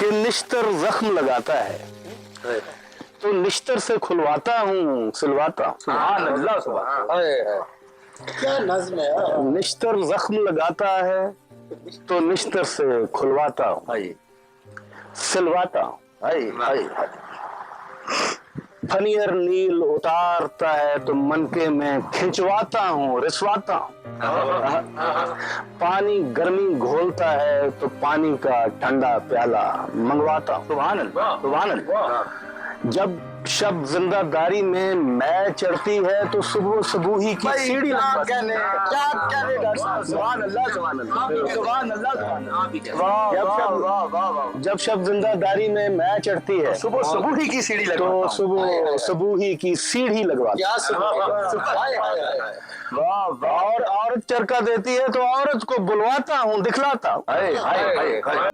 कि निश्तर जख्म लगाता है तो निश्तर से खुलवाता हूँ सिलवाता हूँ। सुभान अल्लाह सुभान। क्या नज्म है। निश्तर जख्म लगाता है तो निश्तर से खुलवाता हूँ हाय सिलवाता हूँ। हाय हाय। फनियर नील उतारता है तो मनके में खिंचवाता हूँ रिसवाता हूँ। पानी गर्मी घोलता है तो पानी का ठंडा प्याला मंगवाता हूँ। सुभान अल्लाह सुभान अल्लाह। जब शब जिंदादारी में मैं चढ़ती है तो सुबह सुबूही की सीढ़ी लगवाता हूँ। क्या कहने डॉक्टर साहब। सुभान अल्लाह सुभान अल्लाह सुभान अल्लाह सुभान अल्लाह। जब शब जिंदादारी में मैं चढ़ती है सुबह सुबह की सीढ़ी लगवाता तो हूँ। सुबह सुबूही की सीढ़ी लगवाता क्या हूँ। और औरत चरका देती है तो औरत को बुलवाता हूँ दिखलाता हूँ। हाय हाय हाय।